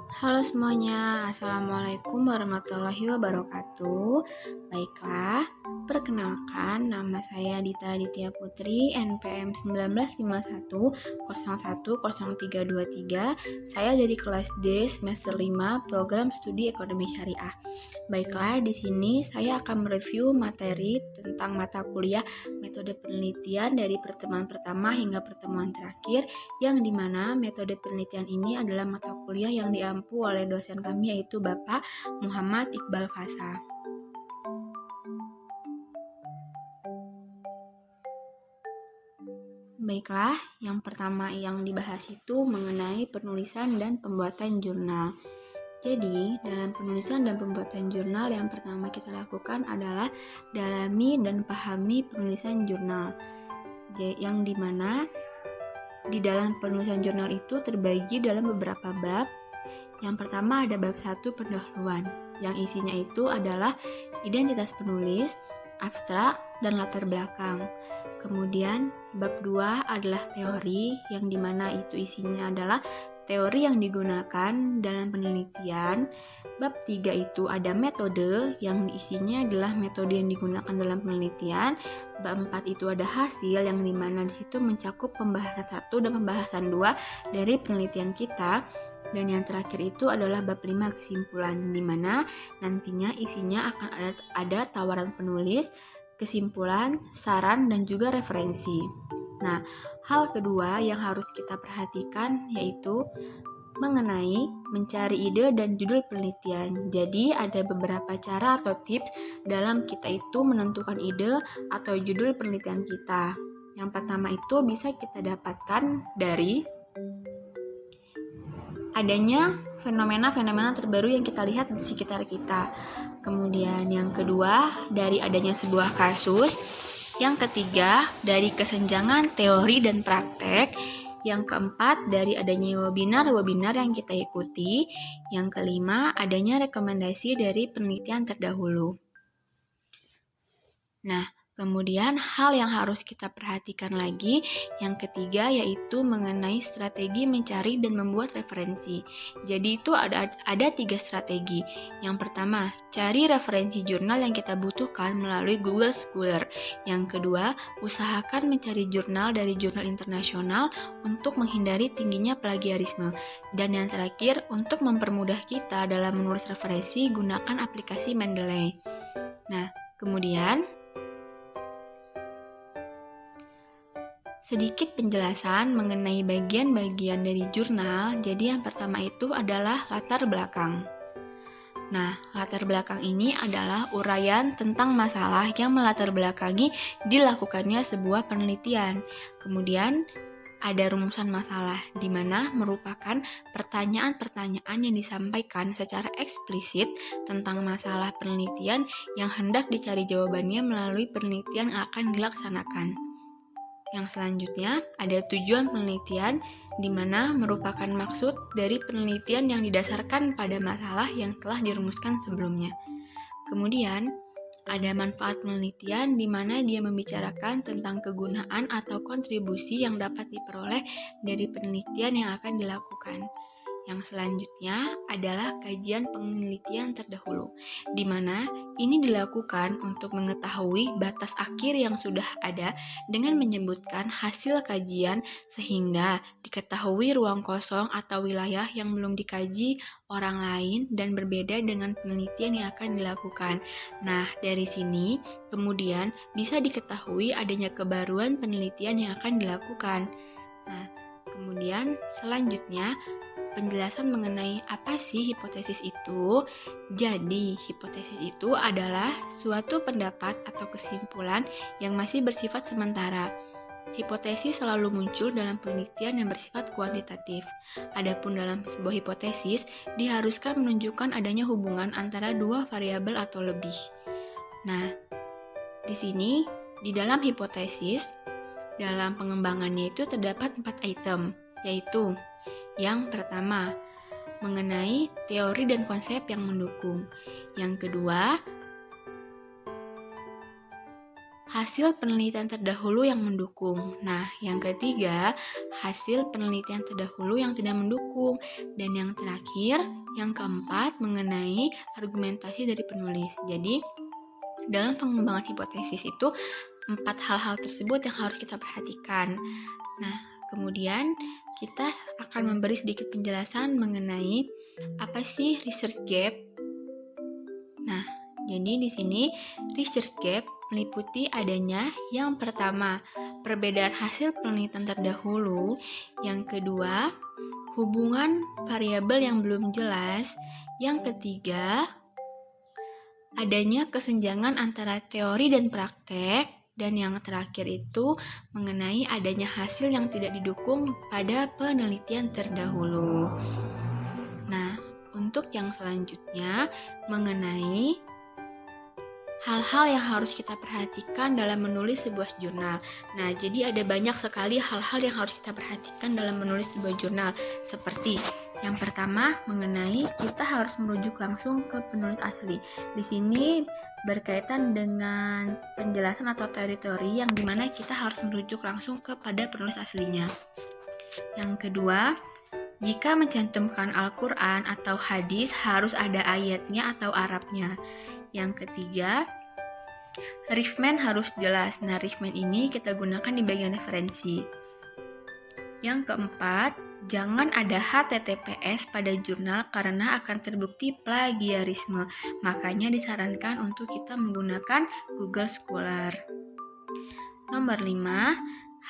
Halo semuanya, Assalamualaikum warahmatullahi wabarakatuh. Baiklah, perkenalkan nama saya Dita Aditya Putri, NPM 1951010323. Saya dari kelas D semester 5 Program Studi Ekonomi Syariah. Baiklah, di sini saya akan mereview materi tentang mata kuliah metode penelitian dari pertemuan pertama hingga pertemuan terakhir, yang dimana metode penelitian ini adalah mata kuliah yang diampu oleh dosen kami, yaitu Bapak Muhammad Iqbal Fasa. Baiklah, yang pertama yang dibahas itu mengenai penulisan dan pembuatan jurnal. Jadi, dalam penulisan dan pembuatan jurnal yang pertama kita lakukan adalah dalami dan pahami penulisan jurnal. Yang dimana di dalam penulisan jurnal itu terbagi dalam beberapa bab. Yang pertama ada bab 1 pendahuluan, yang isinya itu adalah identitas penulis, abstrak, dan latar belakang. Kemudian bab 2 adalah teori, yang dimana itu isinya adalah teori yang digunakan dalam penelitian. Bab 3 itu ada metode, yang isinya adalah metode yang digunakan dalam penelitian. Bab 4 itu ada hasil, yang dimana disitu mencakup pembahasan 1 dan pembahasan 2 dari penelitian kita. Dan yang terakhir itu adalah bab 5 kesimpulan, di mana nantinya isinya akan ada tawaran penulis, kesimpulan, saran, dan juga referensi. Nah, hal kedua yang harus kita perhatikan yaitu mengenai mencari ide dan judul penelitian. Jadi ada beberapa cara atau tips dalam kita itu menentukan ide atau judul penelitian kita. Yang pertama itu bisa kita dapatkan dari adanya fenomena-fenomena terbaru yang kita lihat di sekitar kita. Kemudian yang kedua, dari adanya sebuah kasus. Yang ketiga, dari kesenjangan teori dan praktek. Yang keempat, dari adanya webinar yang kita ikuti. Yang kelima, adanya rekomendasi dari penelitian terdahulu. Nah, kemudian hal yang harus kita perhatikan lagi, yang ketiga yaitu mengenai strategi mencari dan membuat referensi. Jadi itu ada 3 strategi. Yang pertama, cari referensi jurnal yang kita butuhkan melalui Google Scholar. Yang kedua, usahakan mencari jurnal dari jurnal internasional untuk menghindari tingginya plagiarisme. Dan yang terakhir, untuk mempermudah kita dalam menulis referensi, gunakan aplikasi Mendeley. Nah, kemudian sedikit penjelasan mengenai bagian-bagian dari jurnal. Jadi yang pertama itu adalah latar belakang. Nah, latar belakang ini adalah uraian tentang masalah yang melatar belakangi dilakukannya sebuah penelitian. Kemudian ada rumusan masalah, di mana merupakan pertanyaan-pertanyaan yang disampaikan secara eksplisit tentang masalah penelitian yang hendak dicari jawabannya melalui penelitian yang akan dilaksanakan. Yang selanjutnya ada tujuan penelitian, di mana merupakan maksud dari penelitian yang didasarkan pada masalah yang telah dirumuskan sebelumnya. Kemudian ada manfaat penelitian, di mana dia membicarakan tentang kegunaan atau kontribusi yang dapat diperoleh dari penelitian yang akan dilakukan. Yang selanjutnya adalah kajian penelitian terdahulu, di mana ini dilakukan untuk mengetahui batas akhir yang sudah ada dengan menyebutkan hasil kajian, sehingga diketahui ruang kosong atau wilayah yang belum dikaji orang lain dan berbeda dengan penelitian yang akan dilakukan. Nah, dari sini kemudian bisa diketahui adanya kebaruan penelitian yang akan dilakukan. Nah, kemudian selanjutnya penjelasan mengenai apa sih hipotesis itu. Jadi, hipotesis itu adalah suatu pendapat atau kesimpulan yang masih bersifat sementara. Hipotesis selalu muncul dalam penelitian yang bersifat kuantitatif. Adapun dalam sebuah hipotesis, diharuskan menunjukkan adanya hubungan antara dua variabel atau lebih. Nah, di sini, di dalam hipotesis, dalam pengembangannya itu terdapat 4 item, yaitu yang pertama, mengenai teori dan konsep yang mendukung. Yang kedua, hasil penelitian terdahulu yang mendukung. Nah, yang ketiga, hasil penelitian terdahulu yang tidak mendukung. Dan yang terakhir, yang keempat, mengenai argumentasi dari penulis. Jadi, dalam pengembangan hipotesis itu, 4 hal-hal tersebut yang harus kita perhatikan. Nah, kemudian kita akan memberi sedikit penjelasan mengenai apa sih research gap. Nah, jadi di sini research gap meliputi adanya yang pertama, perbedaan hasil penelitian terdahulu, yang kedua, hubungan variabel yang belum jelas, yang ketiga, adanya kesenjangan antara teori dan praktek, dan yang terakhir itu mengenai adanya hasil yang tidak didukung pada penelitian terdahulu. Nah, untuk yang selanjutnya mengenai hal-hal yang harus kita perhatikan dalam menulis sebuah jurnal. Nah, jadi ada banyak sekali hal-hal yang harus kita perhatikan dalam menulis sebuah jurnal. Seperti yang pertama mengenai kita harus merujuk langsung ke penulis asli. Di sini berkaitan dengan penjelasan atau teori-teori yang dimana kita harus merujuk langsung kepada penulis aslinya. Yang kedua, jika mencantumkan Al-Quran atau hadis harus ada ayatnya atau Arabnya. Yang ketiga, referensi harus jelas. Nah, referensi ini kita gunakan di bagian referensi. Yang keempat, jangan ada HTTPS pada jurnal karena akan terbukti plagiarisme. Makanya disarankan untuk kita menggunakan Google Scholar. Nomor 5,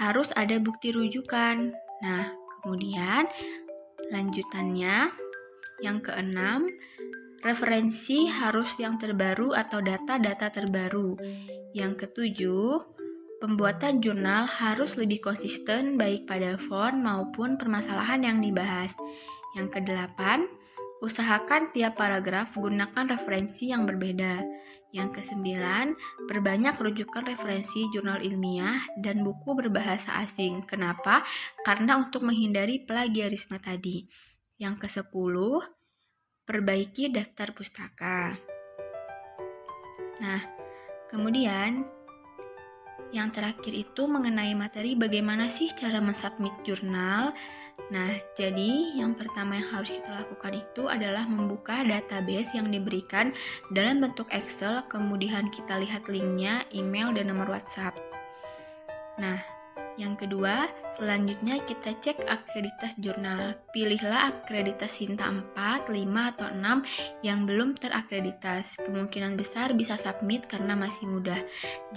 harus ada bukti rujukan. Nah, kemudian lanjutannya, yang keenam, referensi harus yang terbaru atau data-data terbaru. Yang ketujuh, pembuatan jurnal harus lebih konsisten baik pada font maupun permasalahan yang dibahas. Yang kedelapan, usahakan tiap paragraf gunakan referensi yang berbeda. Yang kesembilan, perbanyak rujukan referensi jurnal ilmiah dan buku berbahasa asing. Kenapa? Karena untuk menghindari plagiarisme tadi. Yang kesepuluh, perbaiki daftar pustaka. Nah, kemudian yang terakhir itu mengenai materi bagaimana sih cara mensubmit jurnal. Nah, jadi yang pertama yang harus kita lakukan itu adalah membuka database yang diberikan dalam bentuk Excel, kemudian kita lihat linknya, email, dan nomor WhatsApp. Nah, yang kedua, selanjutnya kita cek akreditas jurnal. Pilihlah akreditas Sinta 4, 5, atau 6 yang belum terakreditas. Kemungkinan besar bisa submit karena masih mudah.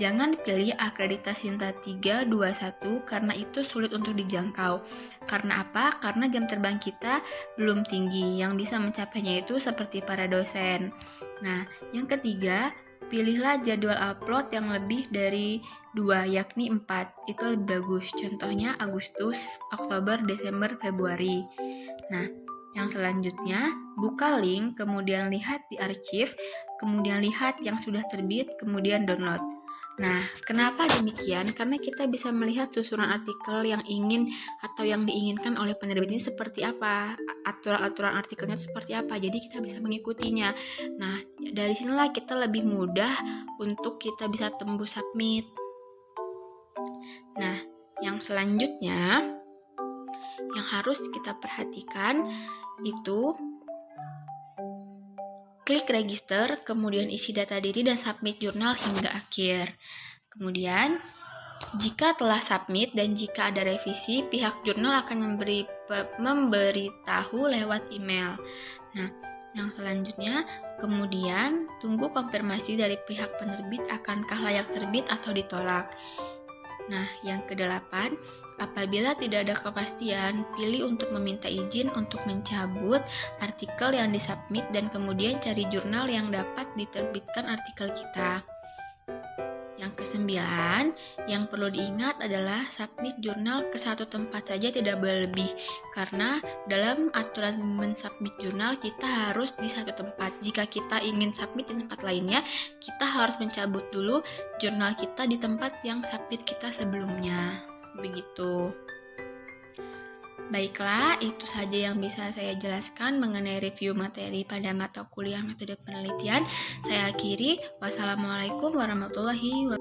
Jangan pilih akreditas Sinta 3, 2, 1 karena itu sulit untuk dijangkau. Karena apa? Karena jam terbang kita belum tinggi. Yang bisa mencapainya itu seperti para dosen. Nah, yang ketiga, pilihlah jadwal upload yang lebih dari 2, yakni 4. Itu lebih bagus. Contohnya Agustus, Oktober, Desember, Februari. Nah, yang selanjutnya, buka link, kemudian lihat di arsip, kemudian lihat yang sudah terbit, kemudian download. Nah, kenapa demikian? Karena kita bisa melihat susunan artikel yang ingin atau yang diinginkan oleh penerbit ini seperti apa, aturan-aturan artikelnya seperti apa, jadi kita bisa mengikutinya. Nah, dari sinilah kita lebih mudah untuk kita bisa tembus submit. Nah, yang selanjutnya yang harus kita perhatikan itu klik register, kemudian isi data diri dan submit jurnal hingga akhir. Kemudian, jika telah submit dan jika ada revisi, pihak jurnal akan memberitahu lewat email. Nah, yang selanjutnya, kemudian tunggu konfirmasi dari pihak penerbit akankah layak terbit atau ditolak. Nah, yang kedelapan, apabila tidak ada kepastian, pilih untuk meminta izin untuk mencabut artikel yang disubmit dan kemudian cari jurnal yang dapat diterbitkan artikel kita. Yang kesembilan, yang perlu diingat adalah submit jurnal ke satu tempat saja, tidak boleh lebih. Karena dalam aturan mensubmit jurnal kita harus di satu tempat. Jika kita ingin submit di tempat lainnya, kita harus mencabut dulu jurnal kita di tempat yang submit kita sebelumnya. Begitu. Baiklah, itu saja yang bisa saya jelaskan mengenai review materi pada mata kuliah metode penelitian. Saya akhiri. Wassalamualaikum warahmatullahi wabarakatuh.